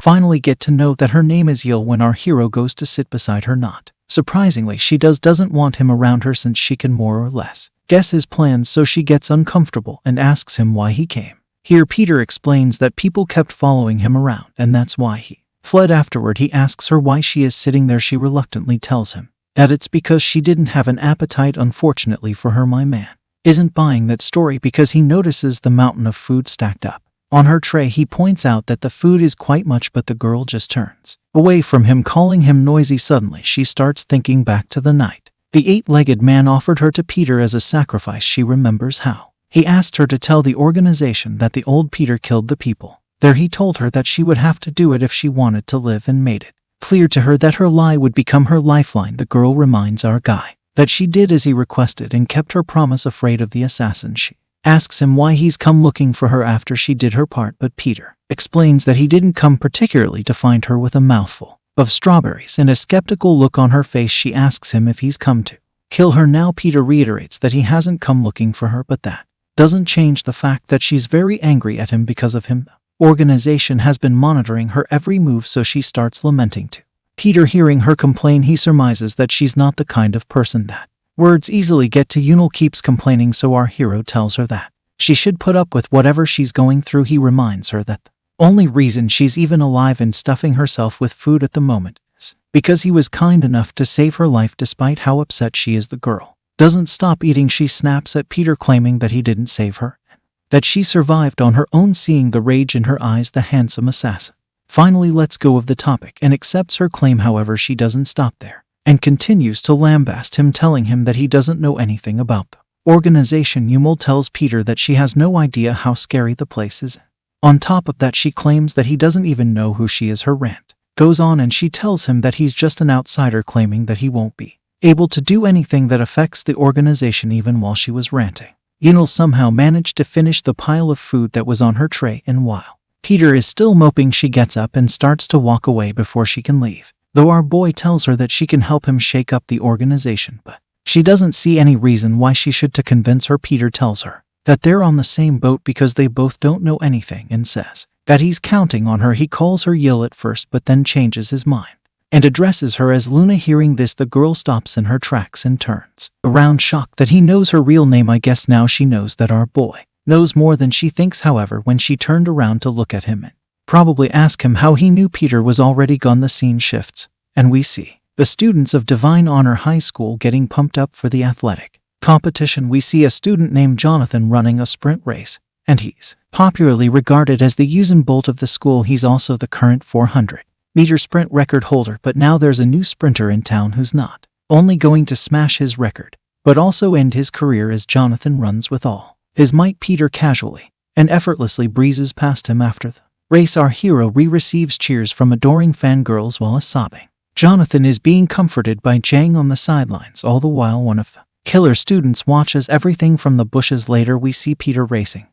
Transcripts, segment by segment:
finally get to know that her name is Yil when our hero goes to sit beside her. Not surprisingly, she doesn't want him around her since she can more or less guess his plans, so she gets uncomfortable and asks him why he came. Here Peter explains that people kept following him around and that's why he fled. Afterward he asks her why she is sitting there. She reluctantly tells him that it's because she didn't have an appetite. Unfortunately for her, my man isn't buying that story because he notices the mountain of food stacked up on her tray. He points out that the food is quite much, but the girl just turns away from him, calling him noisy. Suddenly she starts thinking back to the night the eight-legged man offered her to Peter as a sacrifice. She remembers how he asked her to tell the organization that the old Peter killed the people there. He told her that she would have to do it if she wanted to live and made it clear to her that her lie would become her lifeline. The girl reminds our guy that she did as he requested and kept her promise. Afraid of the assassin, she asks him why he's come looking for her after she did her part, but Peter explains that he didn't come particularly to find her. With a mouthful of strawberries and a skeptical look on her face, she asks him if he's come to kill her now. Peter reiterates that he hasn't come looking for her, but that doesn't change the fact that she's very angry at him because of him. The organization has been monitoring her every move, so she starts lamenting too. Peter, hearing her complain, he surmises that she's not the kind of person that words easily get to. Yunel keeps complaining, so our hero tells her that she should put up with whatever she's going through. He reminds her that the only reason she's even alive and stuffing herself with food at the moment is because he was kind enough to save her life. Despite how upset she is, the girl doesn't stop eating. She snaps at Peter, claiming that he didn't save her, that she survived on her own. Seeing the rage in her eyes, the handsome assassin finally lets go of the topic and accepts her claim. However, she doesn't stop there and continues to lambaste him, telling him that he doesn't know anything about the organization. Yumel tells Peter that she has no idea how scary the place is. On top of that, she claims that he doesn't even know who she is. Her rant goes on and she tells him that he's just an outsider, claiming that he won't be able to do anything that affects the organization. Even while she was ranting, Yunel somehow managed to finish the pile of food that was on her tray, and while Peter is still moping, she gets up and starts to walk away before she can leave. Though our boy tells her that she can help him shake up the organization, but she doesn't see any reason why she should. To convince her, Peter tells her that they're on the same boat because they both don't know anything and says that he's counting on her. He calls her Yil at first, but then changes his mind and addresses her as Luna. Hearing this, the girl stops in her tracks and turns around, shocked that he knows her real name. I guess now she knows that our boy knows more than she thinks. However, when she turned around to look at him and probably ask him how he knew, Peter was already gone. The scene shifts, and we see the students of Divine Honor High School getting pumped up for the athletic competition. We see a student named Jonathan running a sprint race, and he's popularly regarded as the Usain Bolt of the school. He's also the current 400-meter sprint record holder, but now there's a new sprinter in town who's not only going to smash his record, but also end his career. As Jonathan runs with all his might, Peter casually and effortlessly breezes past him. After the race, our hero receives cheers from adoring fangirls while a sobbing Jonathan is being comforted by Jang on the sidelines. All the while, one of the killer students watches everything from the bushes. Later, we see Peter racing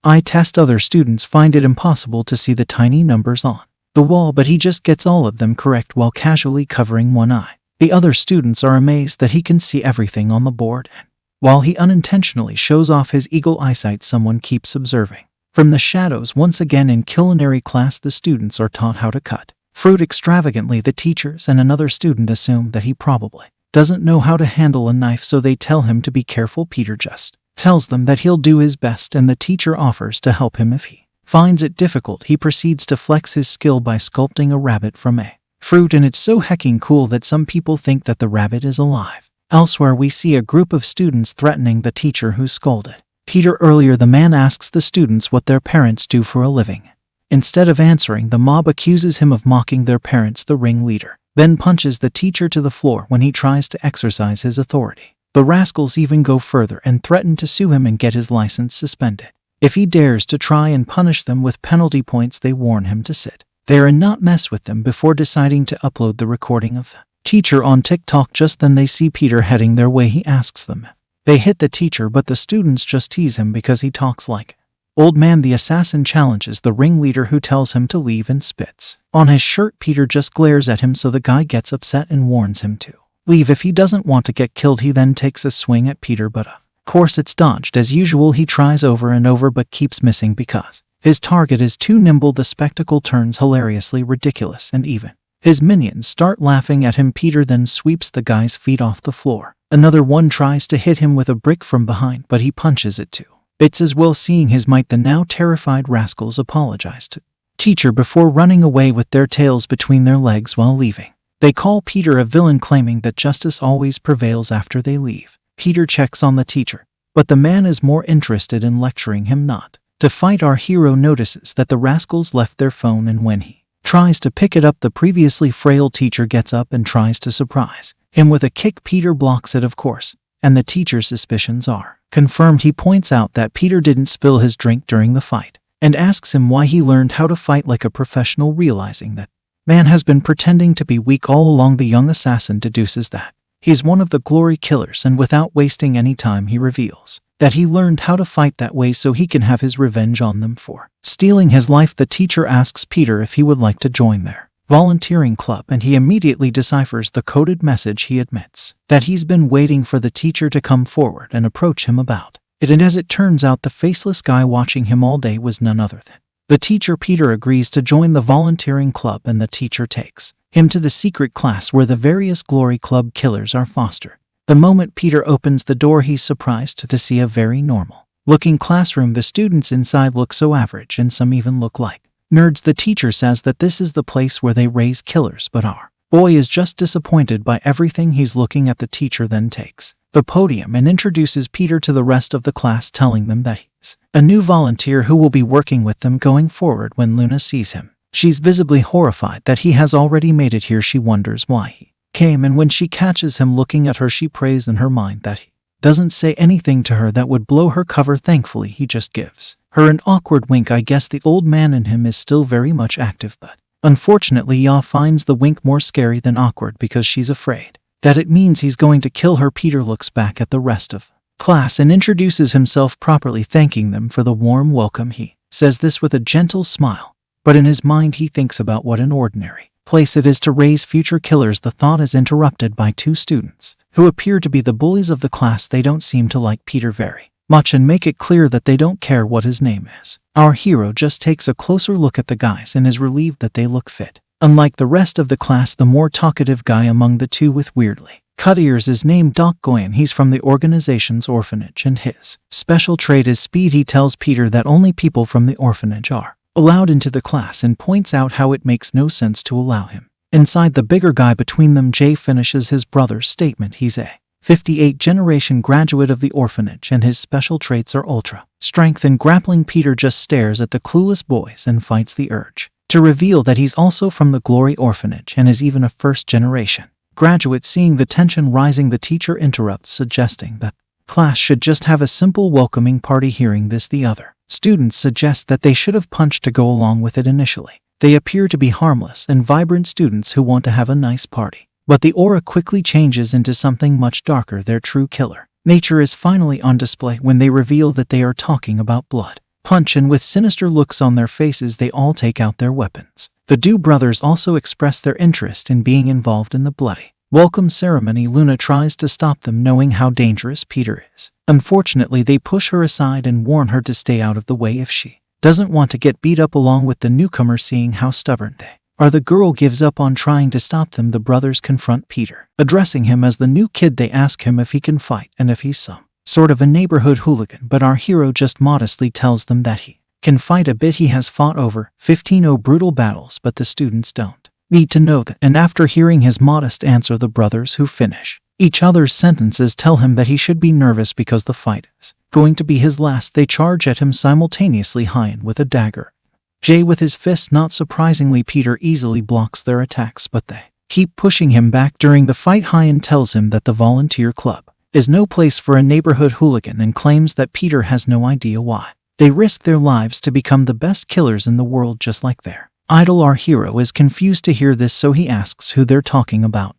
eye test. Other students find it impossible to see the tiny numbers on the wall, but he just gets all of them correct while casually covering one eye. The other students are amazed that he can see everything on the board, and while he unintentionally shows off his eagle eyesight, someone keeps observing from the shadows. Once again, in culinary class, the students are taught how to cut fruit extravagantly. The teachers and another student assume that he probably doesn't know how to handle a knife, so they tell him to be careful. Peter just tells them that he'll do his best, and the teacher offers to help him if he finds it difficult. He proceeds to flex his skill by sculpting a rabbit from a fruit, and it's so hecking cool that some people think that the rabbit is alive. Elsewhere, we see a group of students threatening the teacher who scolded Peter earlier. The man asks the students what their parents do for a living. Instead of answering, the mob accuses him of mocking their parents. The ringleader then punches the teacher to the floor when he tries to exercise his authority. The rascals even go further and threaten to sue him and get his license suspended if he dares to try and punish them with penalty points. They warn him to sit there and not mess with them before deciding to upload the recording of the teacher on TikTok. Just then they see Peter heading their way. He asks them if they hit the teacher, but the students just tease him because he talks like old man. The assassin challenges the ringleader, who tells him to leave and spits on his shirt. Peter just glares at him, so the guy gets upset and warns him to leave if he doesn't want to get killed. He then takes a swing at Peter, but of course it's dodged as usual. He tries over and over but keeps missing because His target is too nimble. The spectacle turns hilariously ridiculous, and even his minions start laughing at him. Peter then sweeps the guy's feet off the floor. Another one tries to hit him with a brick from behind, but he punches it too. It's as well. Seeing his might, the now terrified rascals apologize to teacher before running away with their tails between their legs while leaving. They call Peter a villain, claiming that justice always prevails after they leave. Peter checks on the teacher, but the man is more interested in lecturing him not to fight. Our hero notices that the rascals left their phone, and when he tries to pick it up, the previously frail teacher gets up and tries to surprise him with a kick. Peter blocks it, of course, and the teacher's suspicions are confirmed. He points out that Peter didn't spill his drink during the fight and asks him why he learned how to fight like a professional. Realizing that man has been pretending to be weak all along, the young assassin deduces that he's one of the glory killers, and without wasting any time he reveals that he learned how to fight that way so he can have his revenge on them for stealing his life. The teacher asks Peter if he would like to join their volunteering club, and he immediately deciphers the coded message. He admits that he's been waiting for the teacher to come forward and approach him about it, and as it turns out, the faceless guy watching him all day was none other than the teacher. Peter agrees to join the volunteering club, and the teacher takes him to the secret class where the various glory club killers are fostered. The moment Peter opens the door, he's surprised to see a very normal-looking classroom. The students inside look so average, and some even look like nerds. The teacher says that this is the place where they raise killers, but our boy is just disappointed by everything he's looking at. The teacher then takes the podium and introduces Peter to the rest of the class, telling them that he's a new volunteer who will be working with them going forward. When Luna sees him, she's visibly horrified that he has already made it here. She wonders why he came, and when she catches him looking at her, she prays in her mind that he doesn't say anything to her that would blow her cover. Thankfully, he just gives her an awkward wink. I guess the old man in him is still very much active, but unfortunately Ya finds the wink more scary than awkward because she's afraid that it means he's going to kill her. Peter looks back at the rest of class and introduces himself properly, thanking them for the warm welcome. He says this with a gentle smile, but in his mind he thinks about what an ordinary place it is to raise future killers. The thought is interrupted by two students who appear to be the bullies of the class. They don't seem to like Peter very much and make it clear that they don't care what his name is. Our hero just takes a closer look at the guys and is relieved that they look fit. Unlike the rest of the class, the more talkative guy among the two with weirdly cut ears is named Doc Goyen. He's from the organization's orphanage, and his special trait is speed. He tells Peter that only people from the orphanage are allowed into the class and points out how it makes no sense to allow him inside. The bigger guy between them, Jay, finishes his brother's statement. He's a 58 generation graduate of the orphanage, and his special traits are ultra strength and grappling. Peter just stares at the clueless boys and fights the urge to reveal that he's also from the glory orphanage and is even a first generation graduate. Seeing the tension rising, the teacher interrupts, suggesting that class should just have a simple welcoming party. Hearing this, the other students suggest that they should have punched to go along with it initially. They appear to be harmless and vibrant students who want to have a nice party, but the aura quickly changes into something much darker. Their true killer nature is finally on display when they reveal that they are talking about blood punch, and with sinister looks on their faces, they all take out their weapons. The Du brothers also express their interest in being involved in the bloody welcome ceremony. Luna tries to stop them, knowing how dangerous Peter is. Unfortunately, they push her aside and warn her to stay out of the way if she doesn't want to get beat up along with the newcomer. Seeing how stubborn they are, the girl gives up on trying to stop them. The brothers confront Peter, addressing him as the new kid. They ask him if he can fight and if he's some sort of a neighborhood hooligan, but our hero just modestly tells them that he can fight a bit. He has fought over 15 brutal battles, but the students don't need to know that. And after hearing his modest answer, the brothers, who finish each other's sentences, tell him that he should be nervous because the fight is going to be his last. They charge at him simultaneously, Hyan with a dagger, Jay with his fist. Not surprisingly, Peter easily blocks their attacks, but they keep pushing him back. During the fight, Hyan tells him that the volunteer club is no place for a neighborhood hooligan and claims that Peter has no idea why they risk their lives to become the best killers in the world just like their idol. Our hero is confused to hear this, so he asks who they're talking about.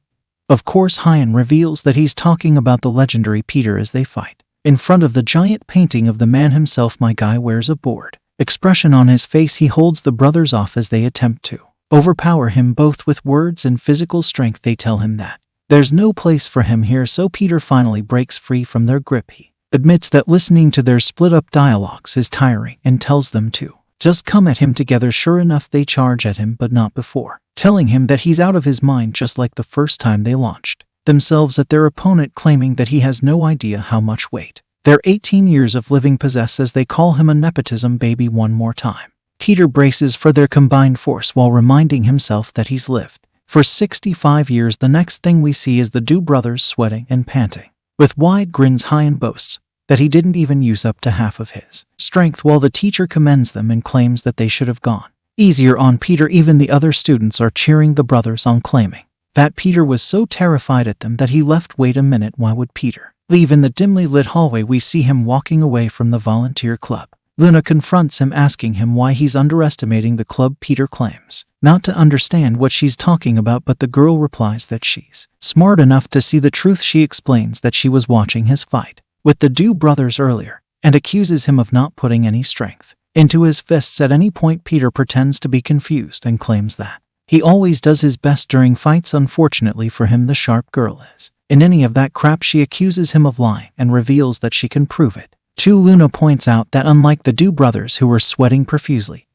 Of course, Hyan reveals that he's talking about the legendary Peter as they fight in front of the giant painting of the man himself. My guy wears a bored expression on his face. He holds the brothers off as they attempt to overpower him both with words and physical strength. They tell him that there's no place for him here, so Peter finally breaks free from their grip. He admits that listening to their split-up dialogues is tiring and tells them to just come at him together. Sure enough, they charge at him, but not before, telling him that he's out of his mind, just like the first time they launched themselves at their opponent, claiming that he has no idea how much weight their 18 years of living possess, as they call him a nepotism baby one more time. Peter braces for their combined force while reminding himself that he's lived for 65 years. The next thing we see is the two brothers sweating and panting, with wide grins high, and boasts that he didn't even use up to half of his strength, while the teacher commends them and claims that they should have gone easier on Peter. Even the other students are cheering the brothers on, claiming that Peter was so terrified at them that he left. Wait a minute, why would Peter leave? In the dimly lit hallway, we see him walking away from the volunteer club. Luna confronts him, asking him why he's underestimating the club. Peter claims not to understand what she's talking about, but the girl replies that she's smart enough to see the truth. She explains that she was watching his fight with the two brothers earlier, and accuses him of not putting any strength into his fists at any point. Peter pretends to be confused and claims that he always does his best during fights. Unfortunately for him, the sharp girl is in any of that crap. She accuses him of lying and reveals that she can prove it. Luna points out that unlike the two brothers who were sweating profusely,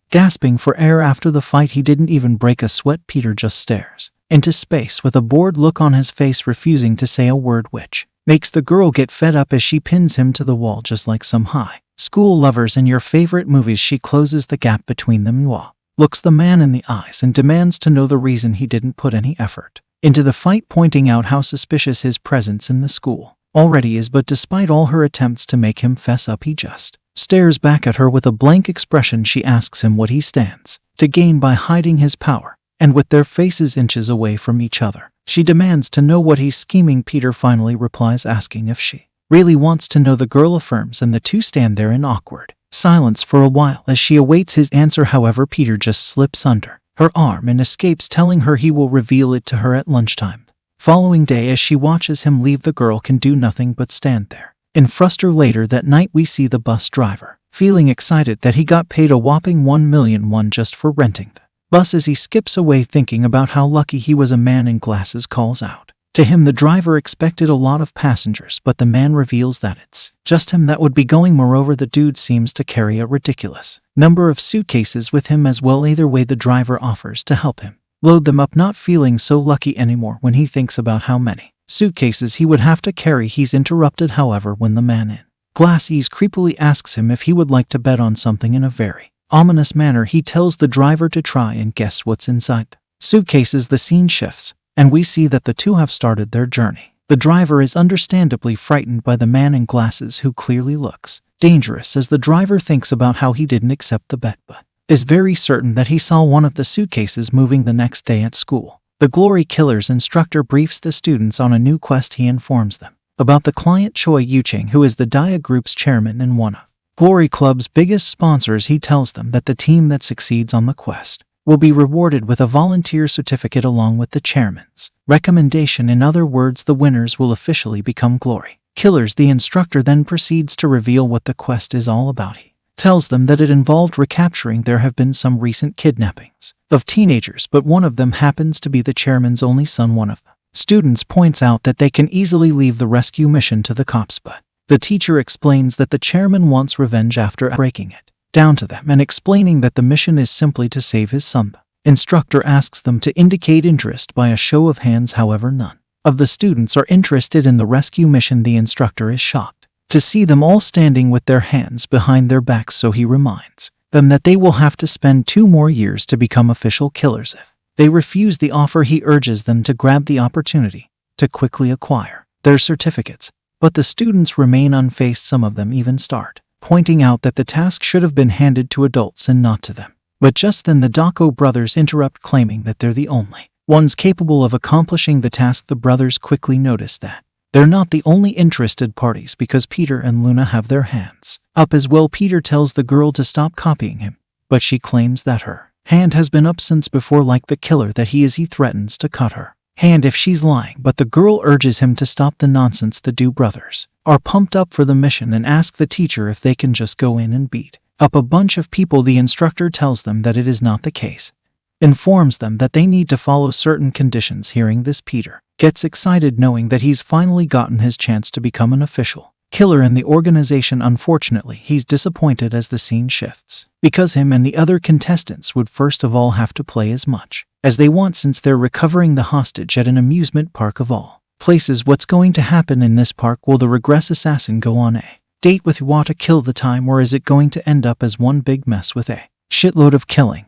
gasping for air after the fight, he didn't even break a sweat. Peter just stares into space with a bored look on his face, refusing to say a word, which makes the girl get fed up as she pins him to the wall just like some high school lovers in your favorite movies. She closes the gap between them, looks the man in the eyes, and demands to know the reason he didn't put any effort into the fight, pointing out how suspicious his presence in the school already is. But despite all her attempts to make him fess up, he just stares back at her with a blank expression. She asks him what he stands to gain by hiding his power, and with their faces inches away from each other, she demands to know what he's scheming. Peter finally replies, asking if she really wants to know. The girl affirms, and the two stand there in awkward silence for a while as she awaits his answer. However, Peter just slips under her arm and escapes, telling her he will reveal it to her at lunchtime. Following day, as she watches him leave, the girl can do nothing but stand there in frustration. Later that night, we see the bus driver feeling excited that he got paid a whopping $1,000,000 just for renting the bus. As he skips away, thinking about how lucky he was, a man in glasses calls out to him. The driver expected a lot of passengers, but the man reveals that it's just him that would be going. Moreover, the dude seems to carry a ridiculous number of suitcases with him as well. Either way, the driver offers to help him load them up, not feeling so lucky anymore when he thinks about how many suitcases he would have to carry. He's interrupted, however, when the man in glasses creepily asks him if he would like to bet on something. In a very ominous manner, he tells the driver to try and guess what's inside the suitcases. The scene shifts, and we see that the two have started their journey. The driver is understandably frightened by the man in glasses, who clearly looks dangerous, as the driver thinks about how he didn't accept the bet, but is very certain that he saw one of the suitcases moving the next day at school. The Glory Killer's instructor briefs the students on a new quest. He informs them about the client Choi Yuching, who is the Dia Group's chairman and one of Glory Club's biggest sponsors. He tells them that the team that succeeds on the quest will be rewarded with a volunteer certificate along with the chairman's recommendation. In other words, the winners will officially become Glory Killers. The instructor then proceeds to reveal what the quest is all about. He tells them that it involved recapturing. There have been some recent kidnappings of teenagers, but one of them happens to be the chairman's only son. One of the students points out that they can easily leave the rescue mission to the cops, but the teacher explains that the chairman wants revenge after breaking it down to them and explaining that the mission is simply to save his son. The instructor asks them to indicate interest by a show of hands. However, none of the students are interested in the rescue mission. The instructor is shocked to see them all standing with their hands behind their backs, so he reminds them that they will have to spend 2 more years to become official killers. If they refuse the offer, he urges them to grab the opportunity to quickly acquire their certificates. But the students remain unfazed. Some of them even start pointing out that the task should have been handed to adults and not to them. But just then the Dako brothers interrupt, claiming that they're the only ones capable of accomplishing the task. The brothers quickly notice that they're not the only interested parties, because Peter and Luna have their hands up as well. Peter tells the girl to stop copying him, but she claims that her hand has been up since before, like the killer that he is. He threatens to cut her hand if she's lying, but the girl urges him to stop the nonsense. The two brothers are pumped up for the mission and ask the teacher if they can just go in and beat up a bunch of people. The instructor tells them that it is not the case, informs them that they need to follow certain conditions. Hearing this, Peter gets excited, knowing that he's finally gotten his chance to become an official killer in the organization. Unfortunately, he's disappointed as the scene shifts, because him and the other contestants would first of all have to play as much as they want since they're recovering the hostage at an amusement park of all places. What's going to happen in this park? Will the regress assassin go on a date with Iwa to kill the time, or is it going to end up as one big mess with a shitload of killing?